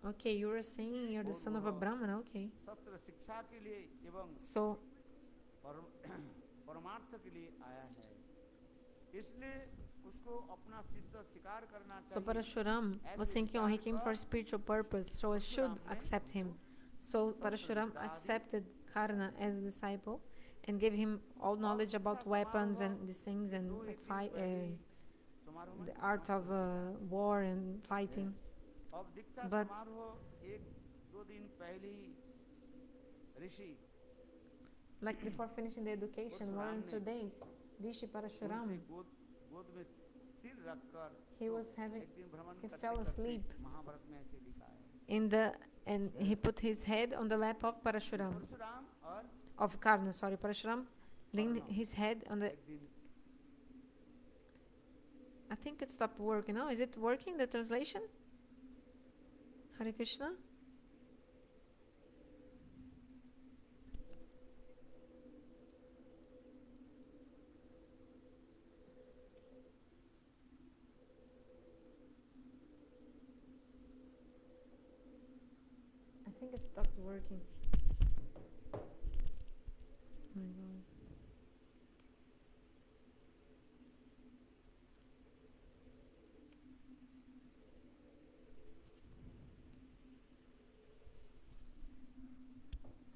Okay, you were saying you're the son of a Brahmana, okay. So Parashuram was thinking, oh, he came for a spiritual purpose, so I should accept him. So Parashuram accepted Karna as a disciple and gave him all knowledge about weapons and these things, and like the art of war and fighting. But like before finishing the education, 1 or 2 days, Rishi Parashuram, he fell asleep and he put his head on the lap of Parashuram, of Karna, sorry. Parashuram leaned his head on the, I think it stopped working. No, is it working, the translation? Hare Krishna? think it stopped working. Oh my god.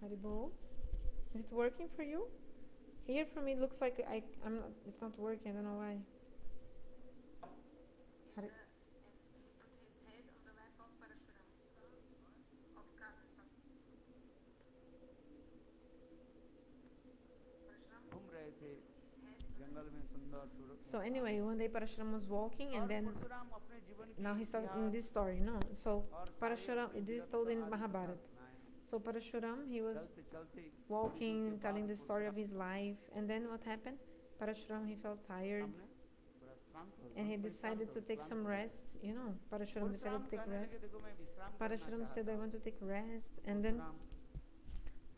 Haribo, is it working for you? Here for me it looks like I'm not, it's not working. I don't know why. So anyway, one day Parashuram was walking, and then now he's talking in this story, no? So Parashuram, this is told in Mahabharata. So Parashuram, he was walking, telling the story of his life, and then what happened? Parashuram, he felt tired, and he decided to take some rest. You know, Parashuram decided to take rest. Parashuram said, I want to take rest, and then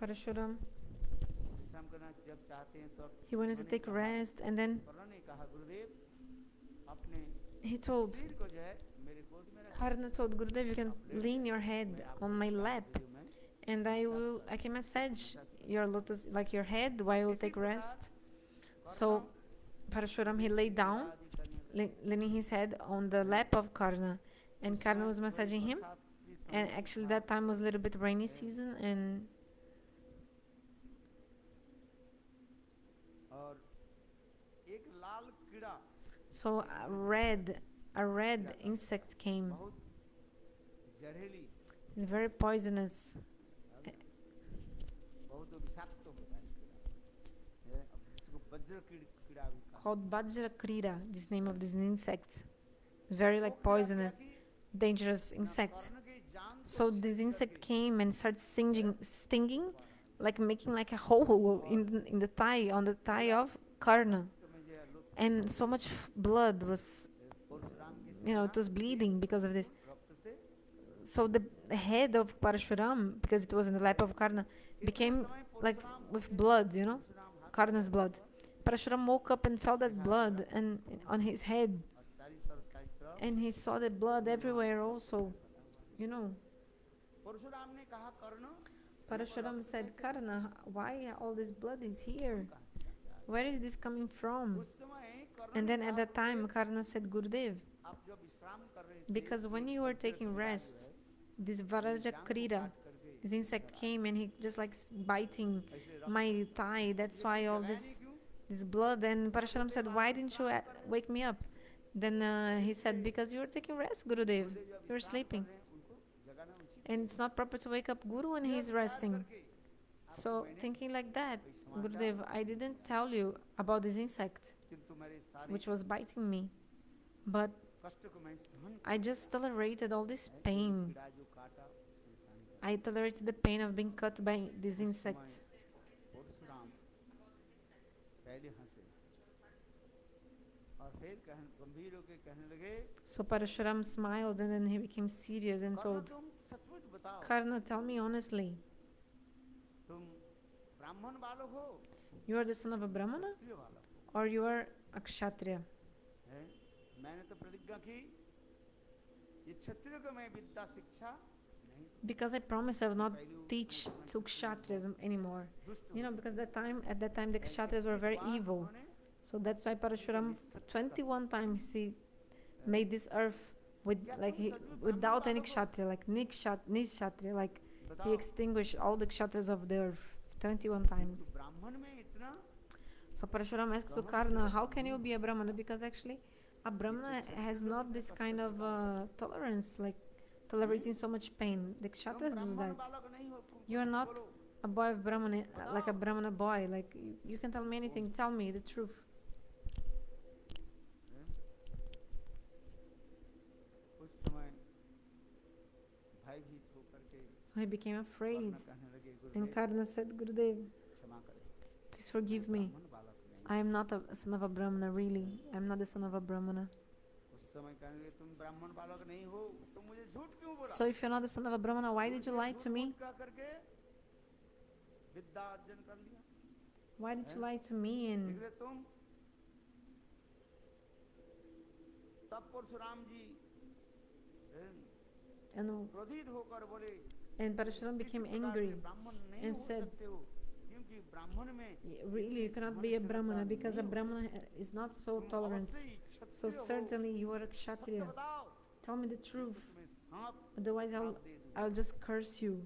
Parashuram, he wanted to take rest, and then he told, Karna told Gurudev, you can lean your head on my lap, and I can massage your lotus, like your head, while you take rest. So Parashuram, he lay down, leaning his head on the lap of Karna, and Karna was massaging him. And actually that time was a little bit rainy season, and so a red insect came. It's very poisonous. Called Bajra Krira, this name of this insect. Very like poisonous, dangerous insect. So this insect came and started stinging, like making like a hole in the thigh, on the thigh of Karna. And so much blood was, it was bleeding because of this. So the head of Parashuram, because it was in the lap of Karna, became like with blood, Karna's blood. Parashuram woke up and felt that blood and on his head, and he saw the blood everywhere also, Parashuram said, Karna, why all this blood is here? Where is this coming from? And then at that time, Karna said, Gurudev, because when you were taking rest, this Varaja Krira, this insect came and he just like biting my thigh. That's why all this blood. And Parashuram said, why didn't you wake me up? Then he said, because you were taking rest, Gurudev. You were sleeping. And it's not proper to wake up Guru when he's resting. So thinking like that, Gurudev, I didn't tell you about this insect which was biting me, but I just tolerated all this pain. I tolerated the pain of being cut by this insect. So Parashuram smiled, and then he became serious and told, Karna, tell me honestly, you are the son of a Brahmana or you are a Kshatriya? Because I promise I will not teach to Kshatriyas anymore. Because at that time the Kshatriyas were very evil. So that's why Parashuram 21 times he made this earth without any Kshatriya, like Nishatriya, like he extinguished all the Kshatriyas of the earth 21 times. So Parashuram asked to Karna, how can you be a Brahmana? Because actually a Brahmana has not this kind of tolerance, like tolerating so much pain. The Kshatriyas do that. You are not a boy of Brahmana, like a Brahmana boy. Like you can tell me anything. Tell me the truth. So he became afraid. And Karna said, Gurudev, please forgive me. I am not a son of a Brahmana, really. I am not the son of a Brahmana. So if you're not the son of a Brahmana, why did you lie to me? Why did you lie to me? And And Parashuram became angry and said, really, you cannot be a Brahmana because a Brahmana is not so tolerant. So certainly you are a Kshatriya. Tell me the truth. Otherwise I'll just curse you.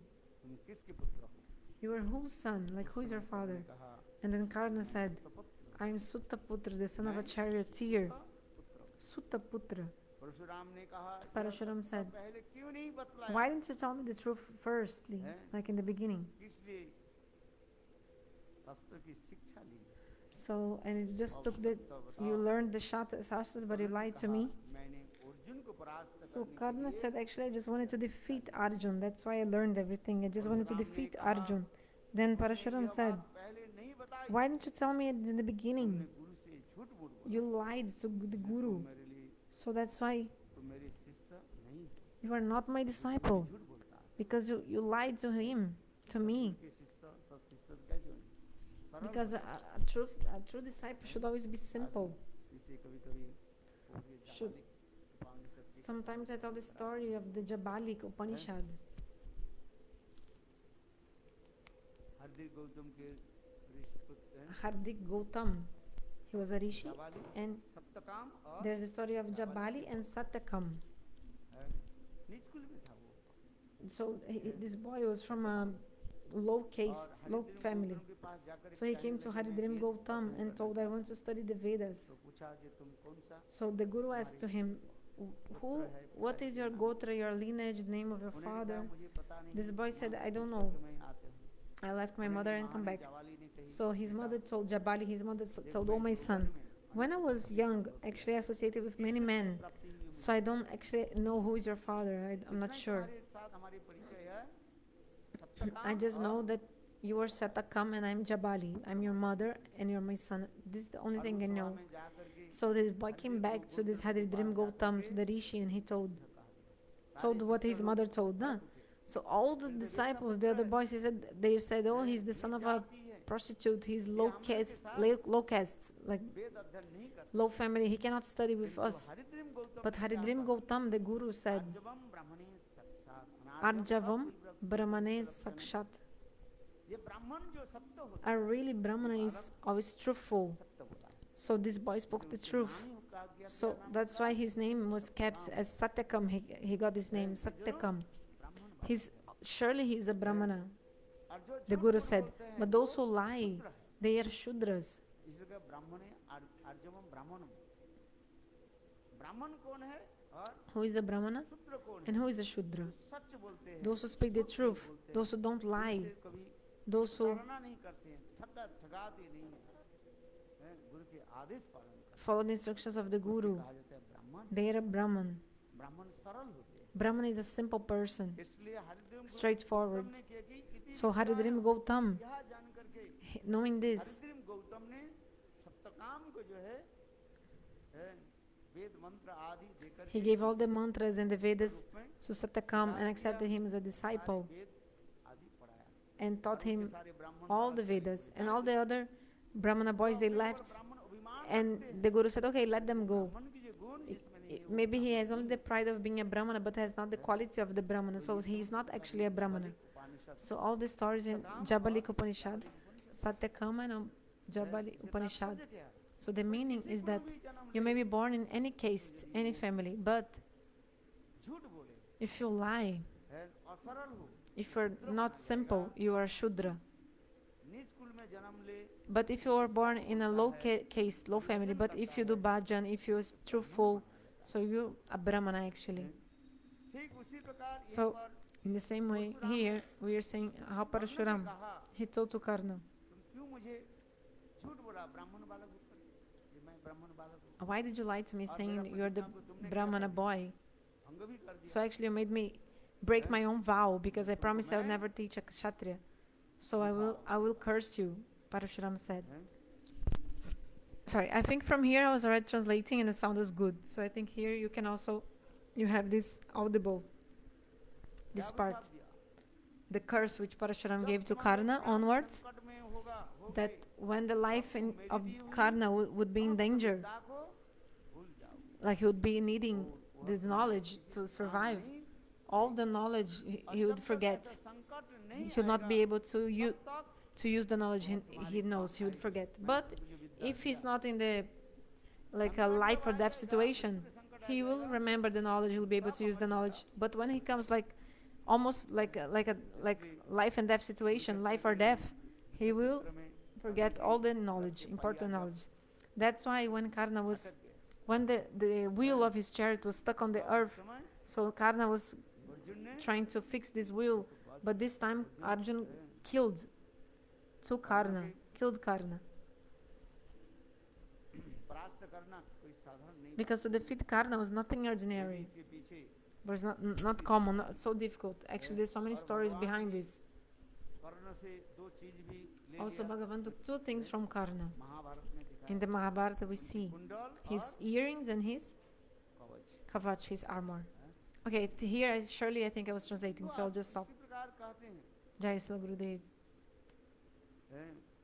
You are whose son? Like, who is your father? And then Karna said, I am Suttaputra, the son of a charioteer. Suttaputra. Parashuram said, why didn't you tell me the truth firstly, like in the beginning? So, and it just took that you learned the Shastras, but you lied to me. So Karna said, actually, I just wanted to defeat Arjun. That's why I learned everything. I just wanted to defeat Arjun. Then Parashuram said, why didn't you tell me in the beginning? You lied to the Guru. So that's why you are not my disciple. Because you lied to him, to me. Because a true disciple should always be simple. Sometimes I tell the story of the Jabalik Upanishad. Hardik Gautam, he was a rishi, and there's the story of Jabali and Satyakam. So this boy was from a low family. So he came to Haridrim Gautam and told, I want to study the Vedas. So the Guru asked to him, what is your gotra, your lineage, name of your father? This boy said, I don't know. I'll ask my mother and come back. So his mother told Jabali, his mother told, oh my son, when I was young, actually associated with many men, so I don't actually know who is your father. I'm not sure. I just know that you are Satakam and I'm Jabali. I'm your mother and you're my son. This is the only thing I know. So the boy came back to this Haridrim Gautam, to the Rishi, and he told what his mother told. Huh? So all the disciples, the other boys, they said, oh, he's the son of a prostitute. He's low caste, like low family. He cannot study with us. But Haridrim Gautam, the Guru, said, Arjavam Brahmane Sakshat. A really Brahmana is always truthful. So this boy spoke the truth. So that's why his name was kept as Satyakam. He got his name, Satyakam. Surely he is a Brahmana. The Guru said, but those who lie, they are Shudras. Who is a Brahmana and who is a Shudra? Those who speak the truth, those who don't lie, those who follow the instructions of the Guru, they are a Brahman. Brahman is a simple person, straightforward. So Haridrim Gautam, knowing this, he gave all the mantras and the Vedas to Satyakam and accepted him as a disciple and taught him all the Vedas. And all the other Brahmana boys, they left, and the Guru said, okay, let them go. Maybe he has only the pride of being a Brahmana, but has not the quality of the Brahmana, so he is not actually a Brahmana. So all the stories in Jabalik Upanishad, Satyakam and Jabali Upanishad. So the meaning is that you may be born in any caste, any family, but if you lie, if you're not simple, you are Shudra. But if you are born in a low caste, low family, but if you do bhajan, if you are truthful, so you are Brahmana actually. So in the same way, here we are saying how Parashuram, he told to Karna, why did you lie to me saying you're the Brahmana boy? So actually you made me break my own vow, because I promised I would never teach a Kshatriya. So I will curse you, Parashuram said. Sorry, I think from here I was already translating and the sound was good. So I think here you have this audible, this part. The curse which Parashuram gave to Karna onwards, that when the life of Karna would be in danger, like he would be needing this knowledge to survive, all the knowledge he would forget. He would not be able to use the knowledge he knows. He would forget. But if he's not in the like a life or death situation, he will remember the knowledge. He will be able to use the knowledge. But when he comes like almost like life and death situation, life or death, he will forget all the knowledge, important knowledge. That's why when the wheel of his chariot was stuck on the earth, so Karna was trying to fix this wheel, but this time Arjun killed Karna. Because to defeat Karna was nothing ordinary. It was not common, not so difficult. Actually, there's so many stories behind this. Also, Bhagavan took two things from Karna. In the Mahabharata, we see his earrings and his kavach, his armor. Okay, here, surely I think I was translating, so I'll just stop. Jai Srila Gurudev.